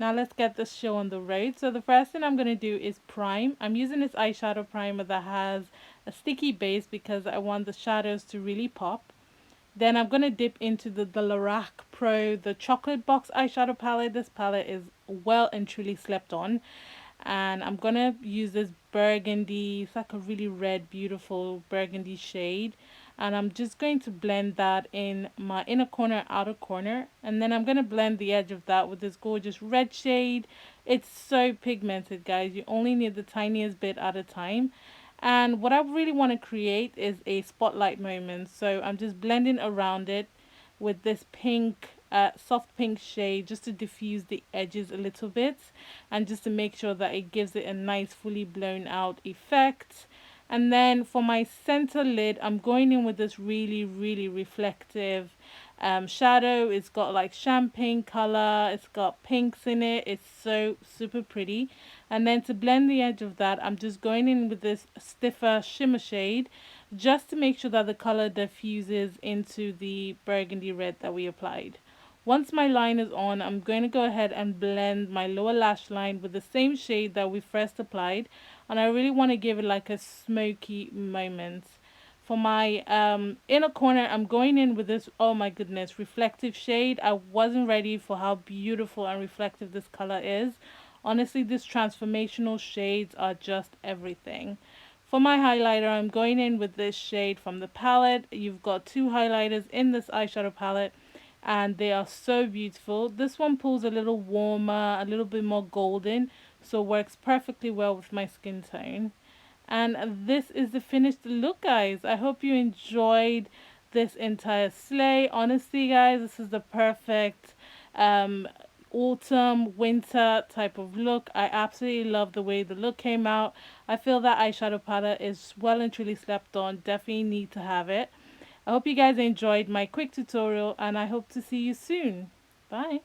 Now let's get this show on the road. So the first thing I'm going to do is prime. I'm using this eyeshadow primer that has a sticky base because I want the shadows to really pop. Then I'm going to dip into the Laroc Pro, the chocolate box eyeshadow palette. This palette is well and truly slept on. And I'm going to use this burgundy, it's like a really red, beautiful burgundy shade. And I'm just going to blend that in my inner corner, outer corner. And then I'm going to blend the edge of that with this gorgeous red shade. It's so pigmented, guys. You only need the tiniest bit at a time. And what I really want to create is a spotlight moment. So I'm just blending around it with this pink, soft pink shade just to diffuse the edges a little bit and just to make sure that it gives it a nice fully blown out effect. And then for my center lid, I'm going in with this really, really reflective shadow. It's got like champagne color, it's got pinks in it. It's so super pretty. And then to blend the edge of that, I'm just going in with this stiffer shimmer shade just to make sure that the color diffuses into the burgundy red that we applied. Once my line is on, I'm going to go ahead and blend my lower lash line with the same shade that we first applied. And I really want to give it like a smoky moment. For my inner corner, I'm going in with this, oh my goodness, reflective shade. I wasn't ready for how beautiful and reflective this color is. Honestly, these transformational shades are just everything. For my highlighter, I'm going in with this shade from the palette. You've got two highlighters in this eyeshadow palette and they are so beautiful. This one pulls a little warmer, a little bit more golden, so works perfectly well with my skin tone. And this is the finished look, guys. I hope you enjoyed this entire sleigh. Honestly, guys, this is the perfect um, autumn, winter type of look. I absolutely love the way the look came out. I feel that eyeshadow palette is well and truly slept on. Definitely need to have it. I hope you guys enjoyed my quick tutorial and I hope to see you soon. Bye.